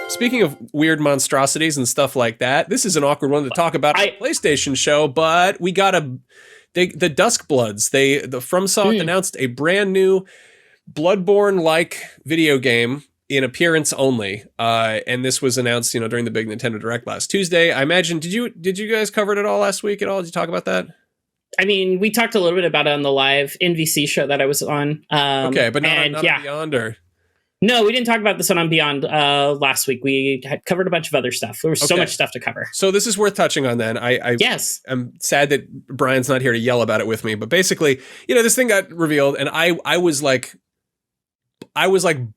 Speaking of weird monstrosities and stuff like that, this is an awkward one to talk about on the PlayStation show, but we got the Dusk Bloods. The FromSoft announced a brand new Bloodborne-like video game in appearance only, and this was announced, during the big Nintendo Direct last Tuesday. I imagine, did you guys cover it at all last week at all? Did you talk about that? I mean, we talked a little bit about it on the live NVC show that I was on. Okay, but not on Beyond, or? No, we didn't talk about this one on Beyond last week. We had covered a bunch of other stuff. There was so much stuff to cover. So this is worth touching on then. Yes. I'm sad that Brian's not here to yell about it with me, but basically, this thing got revealed, and I was like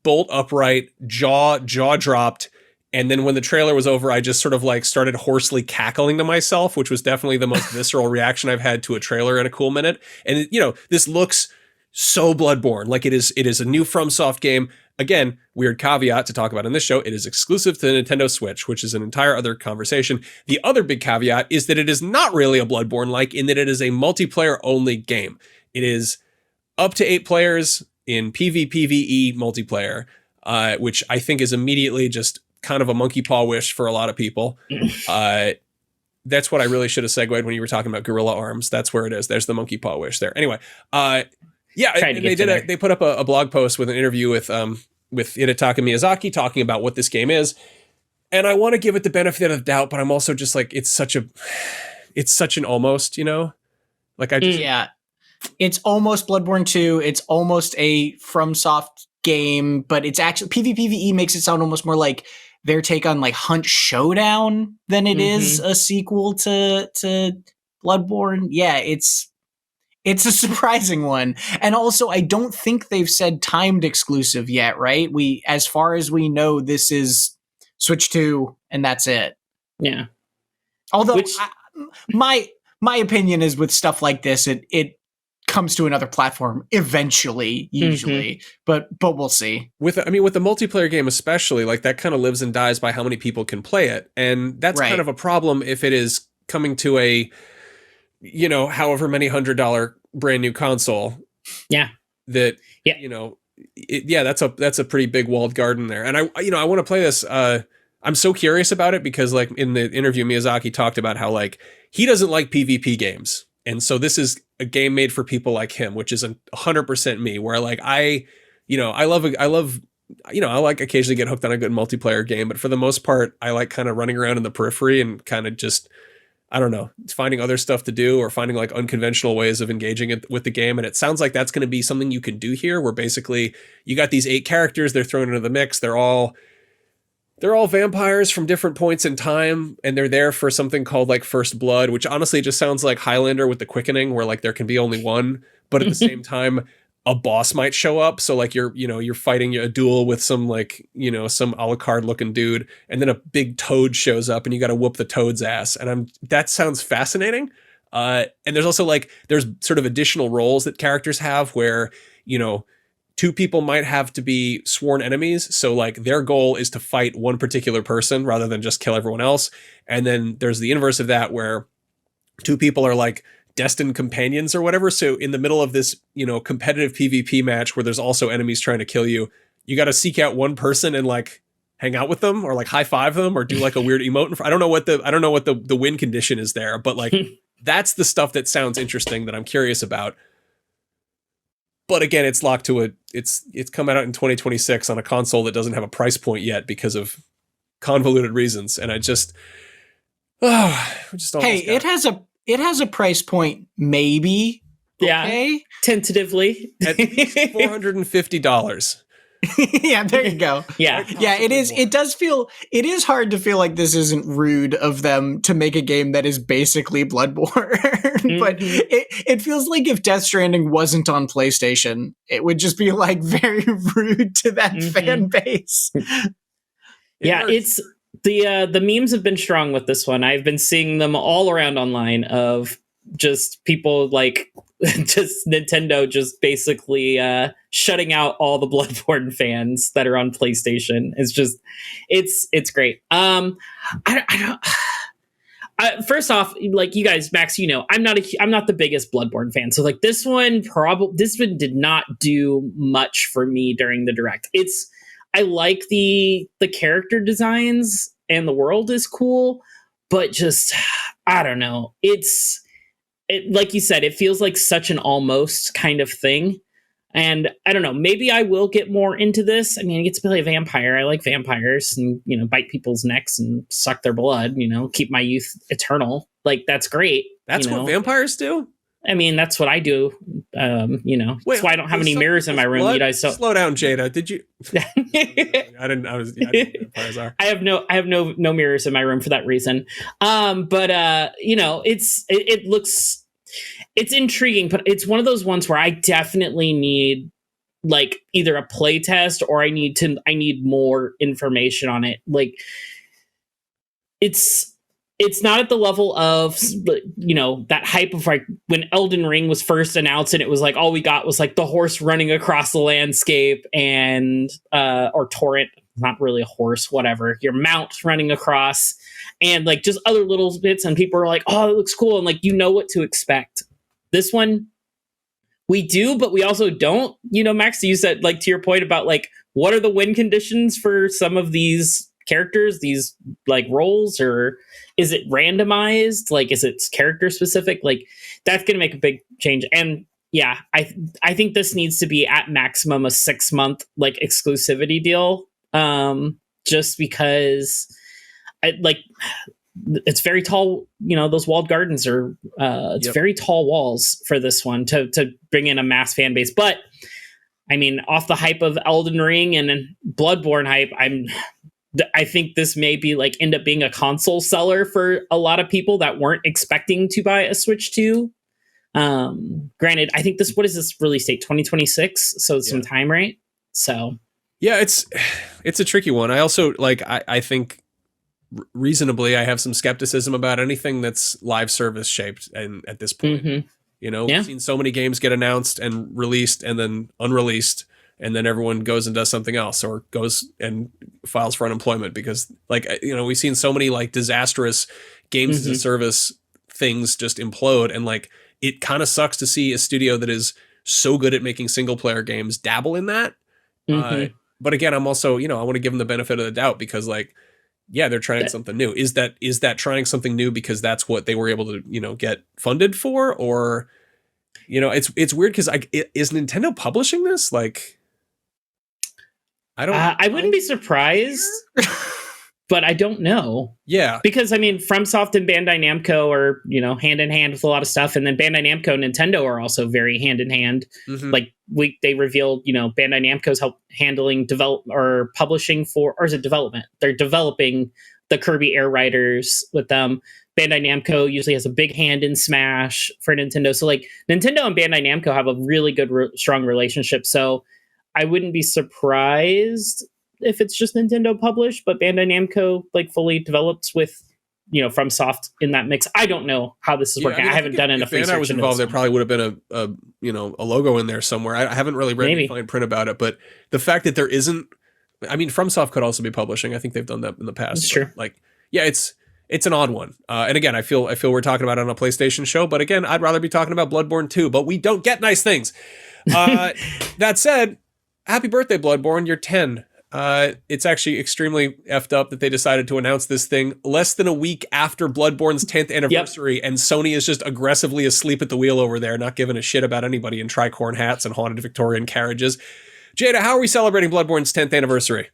bolt upright, jaw dropped. And then when the trailer was over, I just sort of like started hoarsely cackling to myself, which was definitely the most visceral reaction I've had to a trailer in a cool minute. And this looks so Bloodborne. Like it is a new FromSoft game. Again, weird caveat to talk about in this show. It is exclusive to the Nintendo Switch, which is an entire other conversation. The other big caveat is that it is not really a Bloodborne-like, in that it is a multiplayer only game. It is up to 8 players in PvPvE multiplayer, which I think is immediately just kind of a monkey paw wish for a lot of people. That's what I really should have segued when you were talking about Gorilla Arms. That's where it is. There's the monkey paw wish there. Anyway, they put up a blog post with an interview with Hidetaka Miyazaki talking about what this game is. And I want to give it the benefit of the doubt, but I'm also just like, it's such an almost, like it's almost Bloodborne 2. It's almost a FromSoft game, but it's actually PvPvE makes it sound almost more like their take on like Hunt Showdown than it is a sequel to Bloodborne. Yeah, it's a surprising one. And also, I don't think they've said timed exclusive yet, right? As far as we know, this is Switch 2 and that's it. Yeah. Although my opinion is with stuff like this, it comes to another platform eventually, usually, but we'll see. With the multiplayer game especially, like that kind of lives and dies by how many people can play it, and that's kind of a problem if it is coming to a however many $100 brand new console. That's a pretty big walled garden there. And I want to play this. I'm so curious about it because like in the interview, Miyazaki talked about how like he doesn't like PvP games. And so this is a game made for people like him, which is 100% me, where like I like occasionally get hooked on a good multiplayer game, but for the most part, I like kind of running around in the periphery and kind of just, I don't know, finding other stuff to do or finding like unconventional ways of engaging with the game. And it sounds like that's going to be something you can do here, where basically you got these 8 characters, they're thrown into the mix. They're all vampires from different points in time, and they're there for something called like First Blood, which honestly just sounds like Highlander with the quickening, where like there can be only one, but at the same time, a boss might show up. So like you're fighting a duel with some like, some a la carte looking dude, and then a big toad shows up and you got to whoop the toad's ass. And that sounds fascinating. And there's also like, there's sort of additional roles that characters have where, 2 people might have to be sworn enemies. So like their goal is to fight one particular person rather than just kill everyone else. And then there's the inverse of that, where 2 people are like destined companions or whatever. So in the middle of this, competitive PvP match where there's also enemies trying to kill you, you got to seek out one person and like hang out with them or like high five them or do like a weird emote. I don't know what the win condition is there, but like that's the stuff that sounds interesting that I'm curious about. But again, it's locked to it's coming out in 2026 on a console that doesn't have a price point yet because of convoluted reasons. And I just it has a price point, maybe. Okay. Tentatively. At least $450. Yeah, there you go. Yeah. It is. It is hard to feel like this isn't rude of them to make a game that is basically Bloodborne. But it feels like if Death Stranding wasn't on PlayStation, it would just be like very rude to that fan base. It's the memes have been strong with this one. I've been seeing them all around online of just people like just Nintendo just basically shutting out all the Bloodborne fans that are on PlayStation. It's great. I don't. First off, like you guys, Max, I'm not the biggest Bloodborne fan, so like this one did not do much for me during the Direct. I like the character designs and the world is cool, but just I don't know. Like you said, it feels like such an almost kind of thing. And I don't know, maybe I will get more into this. I mean, I get to play a vampire. I like vampires and, bite people's necks and suck their blood, keep my youth eternal. Like, that's great. That's what vampires do? I mean, that's what I do. That's why I don't have any mirrors in my room. Slow down, Jada. Did you? I didn't know vampires are. I have no mirrors in my room for that reason. It looks, it's intriguing, but it's one of those ones where I definitely need like either a play test or I need more information on it. Like, it's not at the level of, that hype of like when Elden Ring was first announced and it was like, all we got was like the horse running across the landscape and, or torrent, not really a horse, whatever, your mount running across and like just other little bits. And people are like, oh, it looks cool. And like, what to expect. This one we do, but we also don't, Max, you said like to your point about like, what are the win conditions for some of these characters, these like roles, or is it randomized? Like, is it character specific? Like, that's going to make a big change. And yeah, I think this needs to be at maximum a 6-month like exclusivity deal. Just because it's very tall, those walled gardens are, it's very tall walls for this one to bring in a mass fan base. But I mean, off the hype of Elden Ring and Bloodborne hype, I think this may be like end up being a console seller for a lot of people that weren't expecting to buy a Switch 2. Granted, I think what is this release date? 2026. So it's some time, right? So yeah, it's a tricky one. I also I think reasonably, I have some skepticism about anything that's live service shaped. And at this point, we've seen so many games get announced and released and then unreleased. And then everyone goes and does something else or goes and files for unemployment because we've seen so many like disastrous games as a service things just implode. And like, it kind of sucks to see a studio that is so good at making single player games dabble in that. But again, I'm also, I want to give them the benefit of the doubt because like, yeah, they're trying something new. Is that trying something new because that's what they were able to, get funded for? Or, it's weird because is Nintendo publishing this? Like, I wouldn't be surprised, but I don't know. Yeah. Because I mean, FromSoft and Bandai Namco are, hand in hand with a lot of stuff. And then Bandai Namco and Nintendo are also very hand in hand. Like they revealed, Bandai Namco's handling publishing or is it development? They're developing the Kirby Air Riders with them. Bandai Namco usually has a big hand in Smash for Nintendo. So like Nintendo and Bandai Namco have a really good, strong relationship. So I wouldn't be surprised if it's just Nintendo published, but Bandai Namco like fully developed with, FromSoft in that mix. I don't know how this is working. I haven't done enough research. If Bandai was involved, there probably would have been a logo in there somewhere. I haven't really read any fine print about it, but the fact that there isn't, I mean, FromSoft could also be publishing. I think they've done that in the past. That's true. Like, yeah, it's an odd one. And again, I feel we're talking about it on a PlayStation show, but again, I'd rather be talking about Bloodborne 2, but we don't get nice things. That said, happy birthday, Bloodborne. You're 10. It's actually extremely effed up that they decided to announce this thing less than a week after Bloodborne's 10th anniversary, and Sony is just aggressively asleep at the wheel over there, not giving a shit about anybody in tricorn hats and haunted Victorian carriages. Jada, how are we celebrating Bloodborne's 10th anniversary?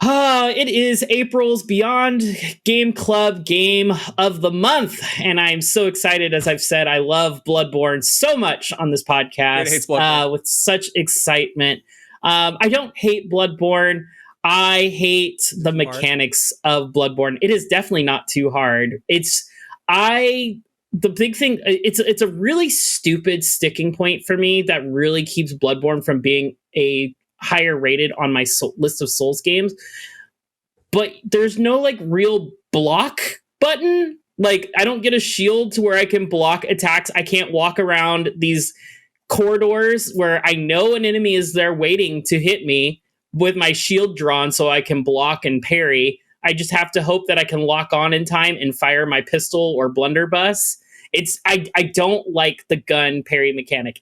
It is April's Beyond Game Club Game of the Month, and I'm so excited. As I've said, I love Bloodborne so much on this podcast. Hates Bloodborne. With such excitement. I don't hate Bloodborne. I hate the mechanics of Bloodborne. It is definitely not too hard. The big thing, it's a really stupid sticking point for me that really keeps Bloodborne from being a higher rated on my list of Souls games. But there's no like real block button. Like, I don't get a shield to where I can block attacks. I can't walk around these corridors where I know an enemy is there waiting to hit me with my shield drawn so I can block and parry. I just have to hope that I can lock on in time and fire my pistol or blunderbuss. I don't like the gun parry mechanic.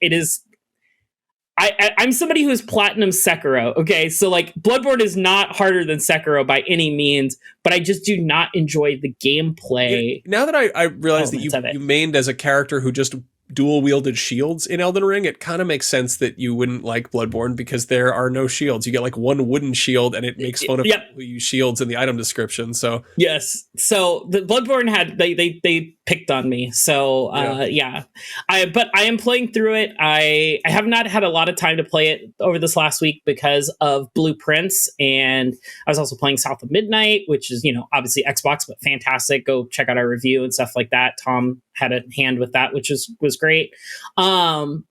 I'm somebody who's platinum Sekiro. Okay, so like Bloodborne is not harder than Sekiro by any means, but I just do not enjoy the gameplay. Now that I realize that you mained as a character who just dual wielded shields in Elden Ring, it kind of makes sense that you wouldn't like Bloodborne because there are no shields. You get like one wooden shield, and it makes fun of people who use shields in the item description. So yes, so the Bloodborne had they picked on me. So but I am playing through it. I have not had a lot of time to play it over this last week because of Blueprints, and I was also playing South of Midnight, which is obviously Xbox but fantastic. Go check out our review and stuff like that. Tom had a hand with that, which was great. And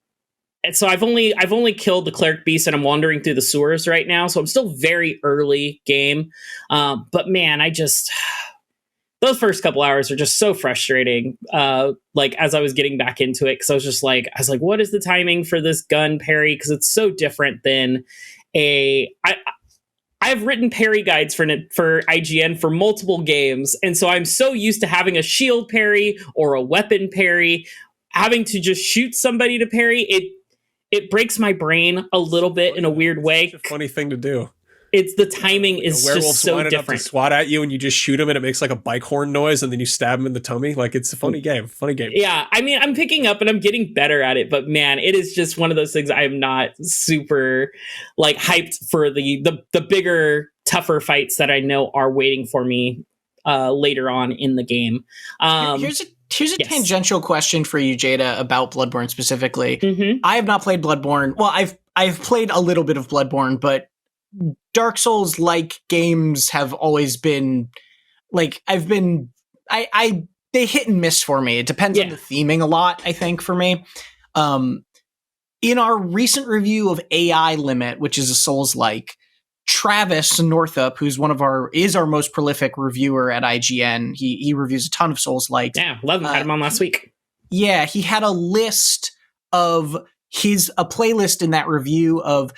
so I've only killed the cleric beast, and I'm wandering through the sewers right now. So I'm still very early game. But man, those first couple hours are just so frustrating. Like as I was getting back into it, because I was like, what is the timing for this gun parry? Because it's so different than I've written parry guides for IGN for multiple games, and so I'm so used to having a shield parry or a weapon parry, having to just shoot somebody to parry. It breaks my brain a little bit in a weird way. It's a funny thing to do. It's the timing is just so different. Up to swat at you, and you just shoot him, and it makes like a bike horn noise, and then you stab him in the tummy. Like it's a funny game. Yeah, I mean, I'm picking up and I'm getting better at it, but man, it is just one of those things. I am not super like hyped for the bigger, tougher fights that I know are waiting for me later on in the game. Here's a tangential question for you, Jada, about Bloodborne specifically. Mm-hmm. I have not played Bloodborne. Well, I've played a little bit of Bloodborne, but Dark Souls like games have always been like they hit and miss for me. It depends on the theming a lot, I think, for me. In our recent review of AI Limit, which is a Souls-like, Travis Northup, who's is our most prolific reviewer at IGN. He reviews a ton of Souls-like. Yeah, love him. Had him on last week. Yeah, he had a list of a playlist in that review of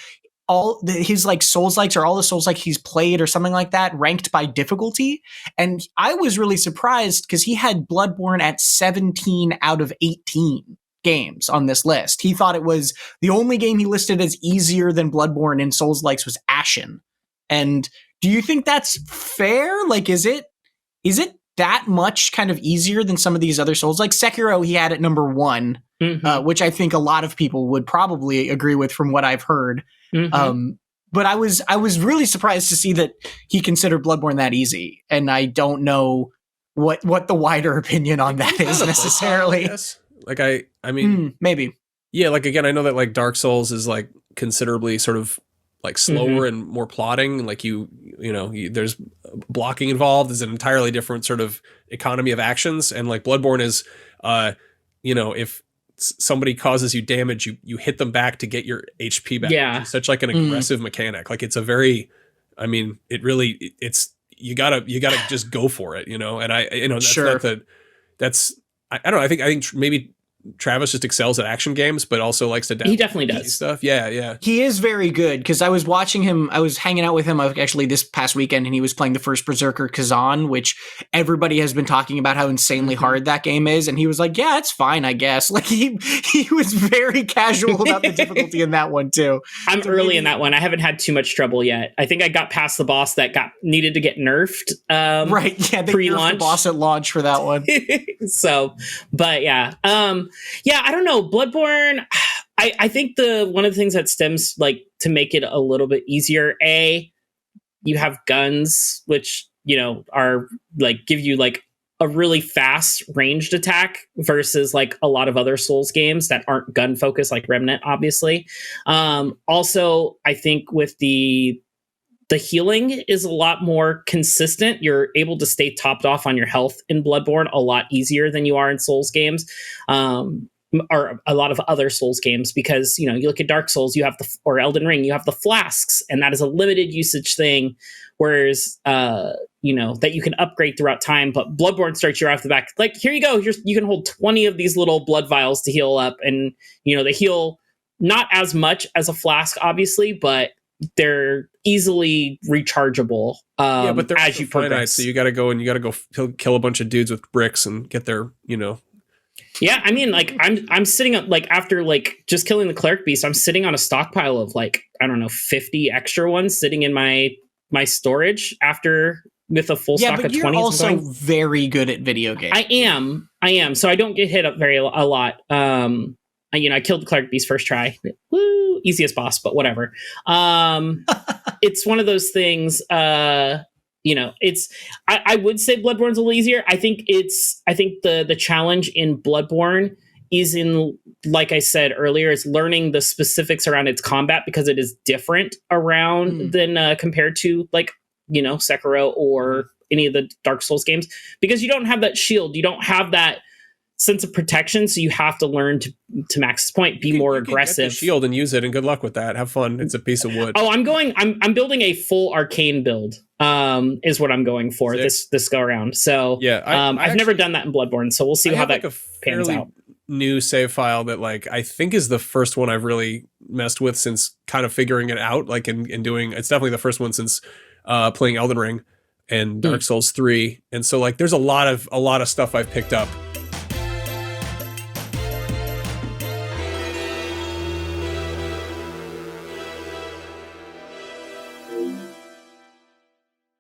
his like Souls-likes, or all the Souls-like he's played or something like that, ranked by difficulty. And I was really surprised because he had Bloodborne at 17 out of 18 games on this list. He thought it was the only game he listed as easier than Bloodborne in Souls-likes was Ashen. And do you think that's fair? Like, is it that much kind of easier than some of these other Souls? Like Sekiro, he had at number 1, which I think a lot of people would probably agree with from what I've heard. Mm-hmm. But I was really surprised to see that he considered Bloodborne that easy, and I don't know what the wider opinion on that is necessarily. Like I mean, maybe. Yeah, like again, I know that like Dark Souls is like considerably sort of like slower and more plotting. Like there's blocking involved. There's an entirely different sort of economy of actions, and like Bloodborne is, if somebody causes you damage, you hit them back to get your HP back. Yeah, it's such like an aggressive mechanic. Like it's a very, I mean, it's you gotta just go for it, and that's not that's I don't know. I think maybe Travis just excels at action games, but also likes to he definitely does stuff. Yeah. He is very good, because I was watching him. I was hanging out with him actually this past weekend, and he was playing the first Berserker Kazan, which everybody has been talking about how insanely hard that game is. And he was like, "Yeah, it's fine, I guess." Like he was very casual about the difficulty in that one too. I'm early in that one. I haven't had too much trouble yet. I think I got past the boss that needed to get nerfed. Right? Yeah, they nerfed the boss at launch for that one. So, but yeah. Yeah, I don't know. Bloodborne, I think one of the things that stems like to make it a little bit easier, you have guns, which, are like give you like a really fast ranged attack versus like a lot of other Souls games that aren't gun focused, like Remnant, obviously. Also, I think with the healing is a lot more consistent. You're able to stay topped off on your health in Bloodborne a lot easier than you are in Souls games, or a lot of other Souls games, because, you look at Dark Souls, or Elden Ring, you have the flasks, and that is a limited usage thing. Whereas, that you can upgrade throughout time, but Bloodborne starts you off the back. Like, here you go. You can hold 20 of these little blood vials to heal up. And, they heal not as much as a flask, obviously, but they're easily rechargeable. But they're as you progress. So you got to go kill a bunch of dudes with bricks and get their Yeah, I mean, like I'm sitting up like after like just killing the cleric beast, I'm sitting on a stockpile of like I don't know 50 extra ones sitting in my storage after with a full stock of 20s. You're also very good at video games. I am. So I don't get hit up a lot. I killed the cleric beast first try. Woo, easiest boss, but whatever. It's one of those things. It's I would say Bloodborne's a little easier. I think the challenge in Bloodborne is in, like I said earlier, is learning the specifics around its combat because it is different around than compared to like, Sekiro or any of the Dark Souls games, because you don't have that shield. You don't have that sense of protection, so you have to learn to Max's point, be more aggressive. Get the shield and use it, and good luck with that. Have fun. It's a piece of wood. Oh, I'm building a full arcane build. Is what I'm going for this go around. So yeah, I've never done that in Bloodborne, so we'll see how that pans out. New save file that like I think is the first one I've really messed with since kind of figuring it out. Like in doing, it's definitely the first one since playing Elden Ring and Dark Souls 3. And so like there's a lot of stuff I've picked up